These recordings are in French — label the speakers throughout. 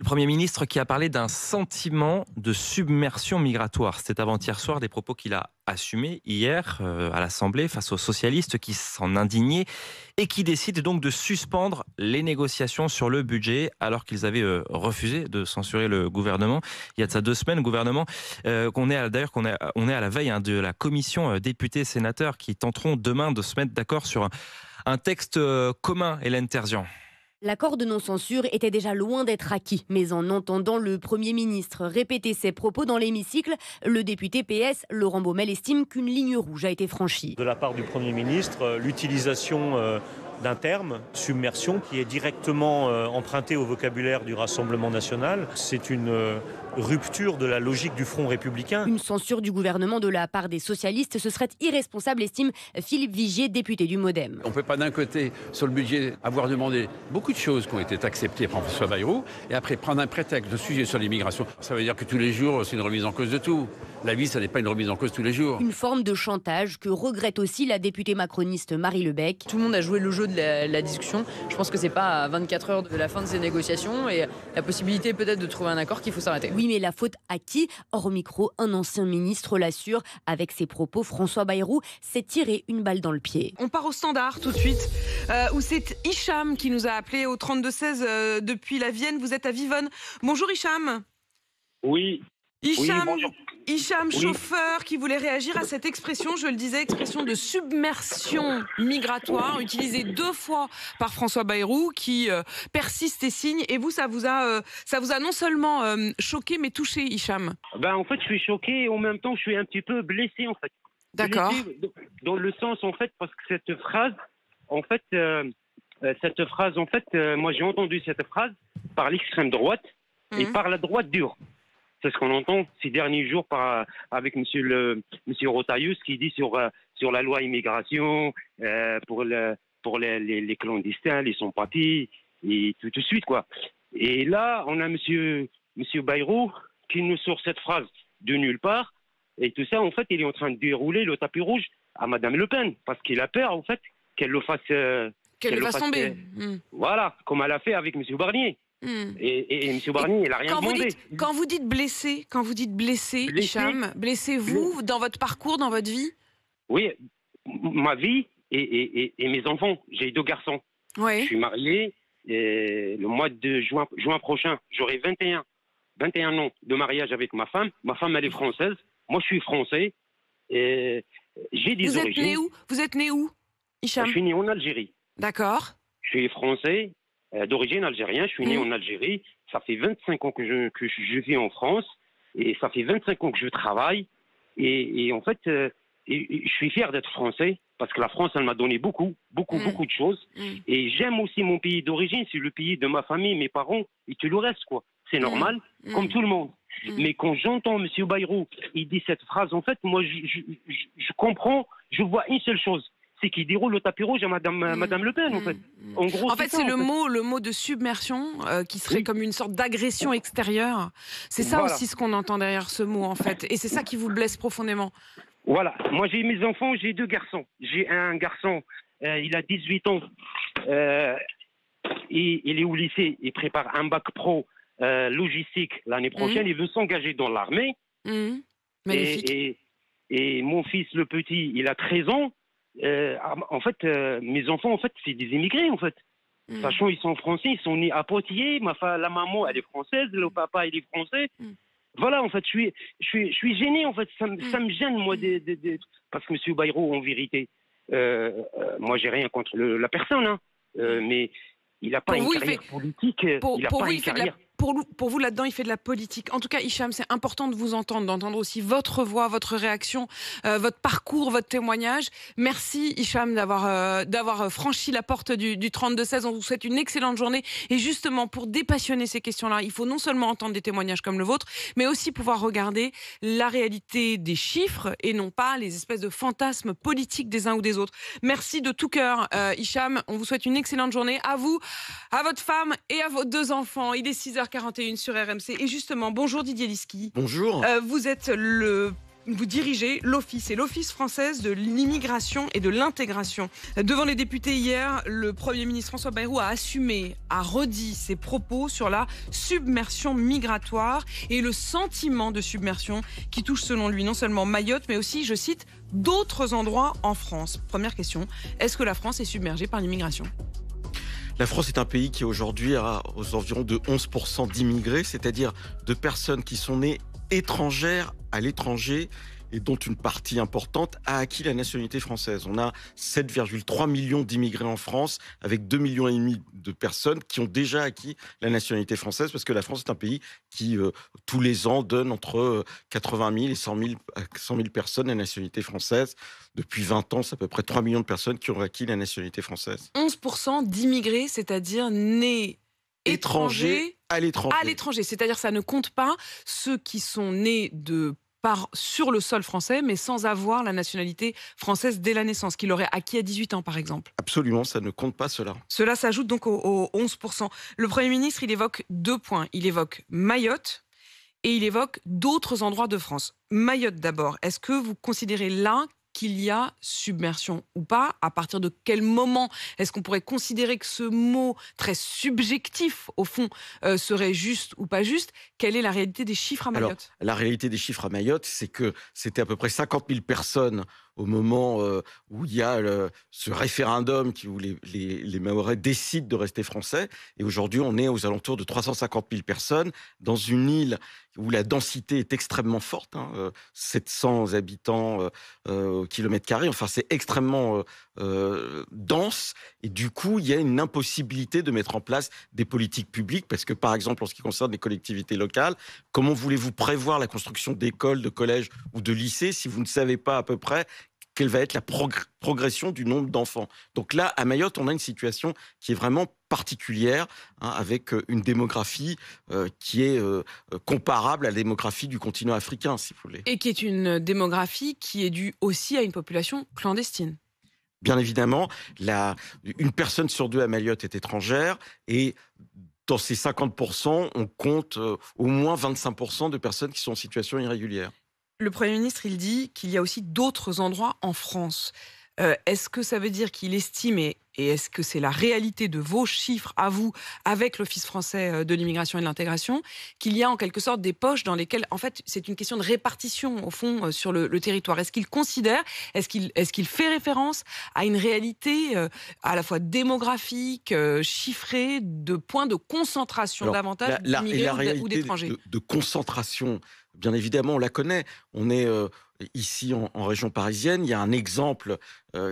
Speaker 1: Premier ministre qui a parlé d'un sentiment de submersion migratoire. C'était avant-hier soir, des propos qu'il a assumés hier à l'Assemblée face aux socialistes qui s'en indignaient et qui décident donc de suspendre les négociations sur le budget alors qu'ils avaient refusé de censurer le gouvernement. Il y a de ça 2 semaines, gouvernement on est à la veille de la commission députés-sénateurs qui tenteront demain de se mettre d'accord sur un texte commun, Hélène Terzian.
Speaker 2: L'accord de non-censure était déjà loin d'être acquis, mais en entendant le Premier ministre répéter ses propos dans l'hémicycle, le député PS, Laurent Baumel, estime qu'une ligne rouge a été franchie.
Speaker 3: De la part du Premier ministre, l'utilisation d'un terme, submersion, qui est directement emprunté au vocabulaire du Rassemblement national, c'est une rupture de la logique du Front républicain.
Speaker 2: Une censure du gouvernement de la part des socialistes, ce serait irresponsable, estime Philippe Vigier, député du MoDem.
Speaker 4: On ne peut pas d'un côté, sur le budget, avoir demandé beaucoup de choses qui ont été acceptées par François Bayrou, et après prendre un prétexte de sujet sur l'immigration. Ça veut dire que tous les jours, c'est une remise en cause de tout. La vie, ça n'est pas une remise en cause tous les jours.
Speaker 2: Une forme de chantage que regrette aussi la députée macroniste Marie Lebec.
Speaker 5: Tout le monde a joué le jeu de la discussion. Je pense que c'est pas à 24 heures de la fin de ces négociations et la possibilité peut-être de trouver un accord qu'il faut s'arrêter.
Speaker 2: Oui, mais la faute à qui? Hors micro, un ancien ministre l'assure. Avec ses propos, François Bayrou s'est tiré une balle dans le pied.
Speaker 6: On part au standard tout de suite, où c'est Hicham qui nous a appelé au 32-16 depuis la Vienne. Vous êtes à Vivonne. Bonjour Hicham.
Speaker 7: Oui.
Speaker 6: Hicham,
Speaker 7: Oui,
Speaker 6: Hicham,
Speaker 7: oui.
Speaker 6: Chauffeur, qui voulait réagir à cette expression, je le disais, expression de submersion migratoire, utilisée 2 fois par François Bayrou, qui persiste et signe. Et vous, ça vous a non seulement choqué, mais touché, Hicham.
Speaker 7: En fait, je suis choqué et en même temps, je suis un petit peu blessé, en fait.
Speaker 6: D'accord.
Speaker 7: Blessé dans le sens, en fait, parce que cette phrase, moi, j'ai entendu cette phrase par l'extrême droite et par la droite dure. C'est ce qu'on entend ces derniers jours avec monsieur Rotarius qui dit sur la loi immigration, pour les clandestins, les sans-papiers, et tout de suite, quoi. Et là, on a monsieur Bayrou qui nous sort cette phrase de nulle part, et tout ça, en fait, il est en train de dérouler le tapis rouge à Madame Le Pen, parce qu'il a peur, en fait, qu'elle le fasse...
Speaker 6: Qu'elle le fasse tomber.
Speaker 7: Voilà, comme elle a fait avec monsieur Barnier. Et M. Barnier, il n'a rien demandé.
Speaker 6: Quand vous dites blessé, Hicham, blessez-vous dans votre parcours, dans votre vie?
Speaker 7: Oui, ma vie et mes enfants. J'ai 2 garçons.
Speaker 6: Ouais.
Speaker 7: Je suis marié et le mois de juin prochain, j'aurai 21 ans de mariage avec ma femme. Ma femme, elle est française. Moi, je suis français. Et j'ai des origines.
Speaker 6: Vous êtes né où, Hicham?
Speaker 7: Je suis né en Algérie.
Speaker 6: D'accord.
Speaker 7: Je suis français. D'origine algérienne, je suis né en Algérie. Ça fait 25 ans que je vis en France et ça fait 25 ans que je travaille. Et en fait, je suis fier d'être français parce que la France, elle m'a donné beaucoup de choses. Et j'aime aussi mon pays d'origine, c'est le pays de ma famille, mes parents et tout le reste, quoi. C'est normal, comme tout le monde. Mais quand j'entends M. Bayrou, il dit cette phrase, en fait, moi, je comprends, je vois une seule chose. C'est qu'il déroule le tapis rouge à Madame Le Pen, en fait. En gros,
Speaker 6: c'est le mot de submersion qui serait comme une sorte d'agression extérieure. C'est ça aussi ce qu'on entend derrière ce mot, en fait. Et c'est ça qui vous blesse profondément.
Speaker 7: Voilà. Moi, j'ai mes enfants, j'ai 2 garçons. J'ai un garçon, il a 18 ans. Il est au lycée, il prépare un bac pro logistique l'année prochaine. Il veut s'engager dans l'armée.
Speaker 6: Magnifique.
Speaker 7: Et mon fils, le petit, il a 13 ans. En fait, mes enfants, en fait, c'est des immigrés, en fait. Sachant ils sont français, ils sont nés à Poitiers. La maman, elle est française, le papa, il est français. Voilà, en fait, je suis gêné, en fait. Ça me gêne, moi, parce que M. Bayrou, en vérité, moi, j'ai rien contre la personne, hein, mais il n'a pas une carrière politique. Il a pas une carrière.
Speaker 6: Pour vous, là-dedans, il fait de la politique. En tout cas, Hicham, c'est important de vous entendre, d'entendre aussi votre voix, votre réaction, votre parcours, votre témoignage. Merci, Hicham, d'avoir franchi la porte du 32-16. On vous souhaite une excellente journée. Et justement, pour dépassionner ces questions-là, il faut non seulement entendre des témoignages comme le vôtre, mais aussi pouvoir regarder la réalité des chiffres et non pas les espèces de fantasmes politiques des uns ou des autres. Merci de tout cœur, Hicham. On vous souhaite une excellente journée. À vous, à votre femme et à vos 2 enfants. Il est 6h41 sur RMC. Et justement, bonjour Didier Liski.
Speaker 8: Bonjour.
Speaker 6: Vous êtes le vous dirigez l'Office et l'Office française de l'immigration et de l'intégration. Devant les députés hier, le Premier ministre François Bayrou a assumé, a redit ses propos sur la submersion migratoire et le sentiment de submersion qui touche selon lui non seulement Mayotte, mais aussi, je cite, d'autres endroits en France. Première question, est-ce que la France est submergée par l'immigration ?
Speaker 8: La France est un pays qui aujourd'hui a aux environs de 11% d'immigrés, c'est-à-dire de personnes qui sont nées étrangères à l'étranger et dont une partie importante a acquis la nationalité française. On a 7,3 millions d'immigrés en France, avec 2,5 millions de personnes qui ont déjà acquis la nationalité française, parce que la France est un pays qui, tous les ans, donne entre 80 000 et 100 000 personnes la nationalité française. Depuis 20 ans, c'est à peu près 3 millions de personnes qui ont acquis la nationalité française.
Speaker 6: 11% d'immigrés, c'est-à-dire nés étrangers
Speaker 8: à l'étranger.
Speaker 6: À l'étranger, c'est-à-dire ça ne compte pas ceux qui sont nés sur le sol français, mais sans avoir la nationalité française dès la naissance, qu'il aurait acquis à 18 ans, par exemple.
Speaker 8: Absolument, ça ne compte pas cela.
Speaker 6: Cela s'ajoute donc aux 11%. Le Premier ministre, il évoque 2 points. Il évoque Mayotte et il évoque d'autres endroits de France. Mayotte d'abord. Est-ce que vous considérez là qu'il y a submersion ou pas? À partir de quel moment est-ce qu'on pourrait considérer que ce mot très subjectif, au fond, serait juste ou pas juste? Quelle est la réalité des chiffres à Mayotte?
Speaker 8: Alors, la réalité des chiffres à Mayotte, c'est que c'était à peu près 50 000 personnes au moment où il y a ce référendum où les Mahorais décident de rester français. Et aujourd'hui, on est aux alentours de 350 000 personnes dans une île où la densité est extrêmement forte, 700 habitants au kilomètre carré. Enfin, c'est extrêmement dense. Et du coup, il y a une impossibilité de mettre en place des politiques publiques parce que, par exemple, en ce qui concerne les collectivités locales, comment voulez-vous prévoir la construction d'écoles, de collèges ou de lycées si vous ne savez pas à peu près quelle va être la progression du nombre d'enfants? Donc là, à Mayotte, on a une situation qui est vraiment particulière, avec une démographie qui est comparable à la démographie du continent africain, si vous voulez.
Speaker 6: Et qui est une démographie qui est due aussi à une population clandestine.
Speaker 8: Bien évidemment, une personne sur 2 à Mayotte est étrangère et dans ces 50%, on compte au moins 25% de personnes qui sont en situation irrégulière.
Speaker 6: Le Premier ministre, il dit qu'il y a aussi d'autres endroits en France. Est-ce que ça veut dire qu'il estime, et est-ce que c'est la réalité de vos chiffres à vous, avec l'Office français de l'immigration et de l'intégration, qu'il y a en quelque sorte des poches dans lesquelles, en fait, c'est une question de répartition, au fond, sur le territoire? Est-ce qu'il considère, est-ce qu'il fait référence à une réalité à la fois démographique, chiffrée, de points de concentration davantage d'immigrés ou d'étrangers?
Speaker 8: De concentration, bien évidemment, on la connaît. On est ici en région parisienne. Il y a un exemple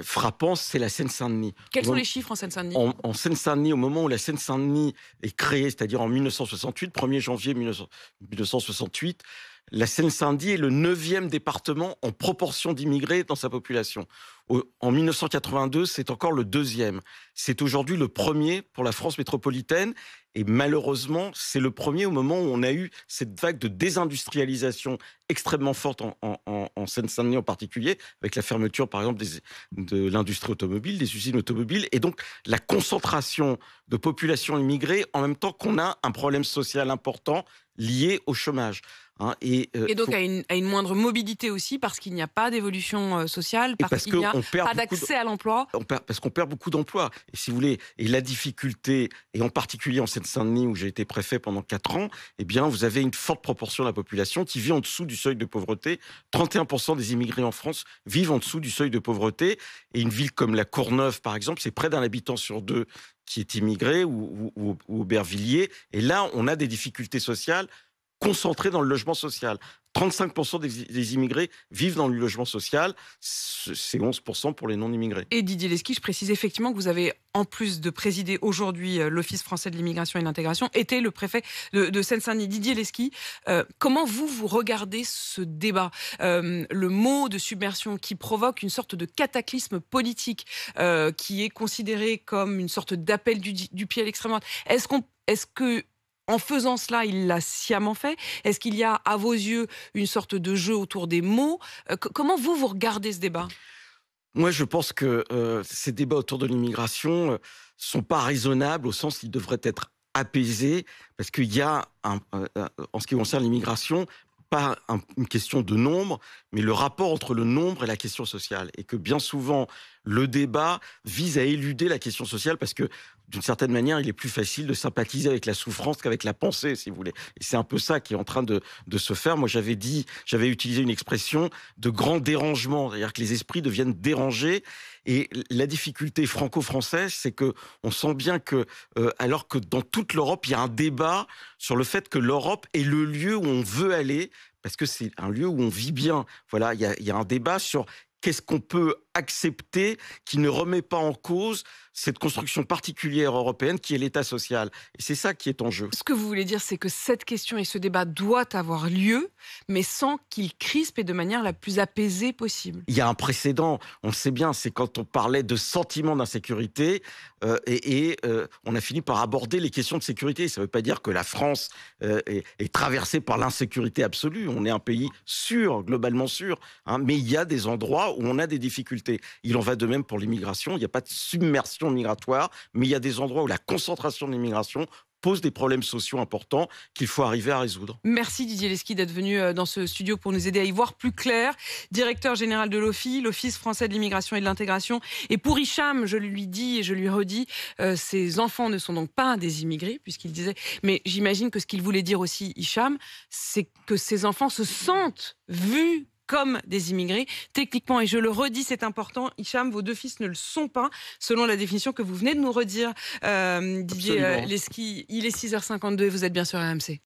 Speaker 8: frappant, c'est la Seine-Saint-Denis.
Speaker 6: Quels sont les chiffres en Seine-Saint-Denis?
Speaker 8: En Seine-Saint-Denis, au moment où la Seine-Saint-Denis est créée, c'est-à-dire en 1968, 1er janvier 1968, la Seine-Saint-Denis est le 9e département en proportion d'immigrés dans sa population. En 1982, c'est encore le 2e. C'est aujourd'hui le 1er pour la France métropolitaine. Et malheureusement, c'est le 1er au moment où on a eu cette vague de désindustrialisation extrêmement forte en Seine-Saint-Denis en particulier, avec la fermeture, par exemple, de l'industrie automobile, des usines automobiles, et donc la concentration de population immigrée en même temps qu'on a un problème social important lié au chômage.
Speaker 6: Et donc à une moindre mobilité aussi, parce qu'il n'y a pas d'évolution sociale, parce qu'il n'y a pas d'accès à l'emploi.
Speaker 8: Parce qu'on perd beaucoup d'emplois. Et si vous voulez, et la difficulté, et en particulier en Seine-Saint-Denis, où j'ai été préfet pendant 4 ans, eh bien, vous avez une forte proportion de la population qui vit en dessous du seuil de pauvreté. 31% des immigrés en France vivent en dessous du seuil de pauvreté. Et une ville comme la Courneuve, par exemple, c'est près d'un habitant sur 2 qui est immigré ou Aubervilliers. Et là, on a des difficultés sociales concentrés dans le logement social. 35% des immigrés vivent dans le logement social, c'est 11% pour les non-immigrés.
Speaker 6: Et Didier Lesky, je précise effectivement que vous avez, en plus de présider aujourd'hui l'Office français de l'immigration et de l'intégration, été le préfet de Seine-Saint-Denis. Didier Lesky, comment vous regardez ce débat? Le mot de submersion qui provoque une sorte de cataclysme politique, qui est considéré comme une sorte d'appel du pied à l'extrême droite. Est-ce que en faisant cela, il l'a sciemment fait? Est-ce qu'il y a, à vos yeux, une sorte de jeu autour des mots? Comment vous regardez ce débat?
Speaker 8: Moi, je pense que ces débats autour de l'immigration sont pas raisonnables, au sens qu'ils devraient être apaisés, parce qu'il y a, en ce qui concerne l'immigration, pas une question de nombre, mais le rapport entre le nombre et la question sociale. Et que bien souvent, le débat vise à éluder la question sociale parce que, d'une certaine manière, il est plus facile de sympathiser avec la souffrance qu'avec la pensée, si vous voulez. Et c'est un peu ça qui est en train de se faire. Moi, j'avais utilisé une expression de grand dérangement, c'est-à-dire que les esprits deviennent dérangés. Et la difficulté franco-française, c'est que on sent bien que, alors que dans toute l'Europe, il y a un débat sur le fait que l'Europe est le lieu où on veut aller, parce que c'est un lieu où on vit bien. Voilà, il y a un débat sur qu'est-ce qu'on peut accepter qui ne remet pas en cause cette construction particulière européenne qui est l'État social. Et c'est ça qui est en jeu.
Speaker 6: Ce que vous voulez dire, c'est que cette question et ce débat doivent avoir lieu, mais sans qu'il crispe et de manière la plus apaisée possible.
Speaker 8: Il y a un précédent, on le sait bien, c'est quand on parlait de sentiment d'insécurité on a fini par aborder les questions de sécurité. Ça ne veut pas dire que la France est traversée par l'insécurité absolue. On est un pays sûr, globalement sûr, hein, mais il y a des endroits où on a des difficultés. Il en va de même pour l'immigration. Il n'y a pas de submersion migratoire, mais il y a des endroits où la concentration de l'immigration pose des problèmes sociaux importants qu'il faut arriver à résoudre.
Speaker 6: Merci Didier Leschi d'être venu dans ce studio pour nous aider à y voir plus clair. Directeur général de l'OFII, l'Office français de l'immigration et de l'intégration. Et pour Hicham, je lui dis et je lui redis, ces enfants ne sont donc pas des immigrés, puisqu'il disait, mais j'imagine que ce qu'il voulait dire aussi, Hicham, c'est que ces enfants se sentent vus comme des immigrés. Techniquement, et je le redis, c'est important, Hicham, vos deux fils ne le sont pas, selon la définition que vous venez de nous redire, Didier Leschi. Il est 6h52 et vous êtes bien sur RMC.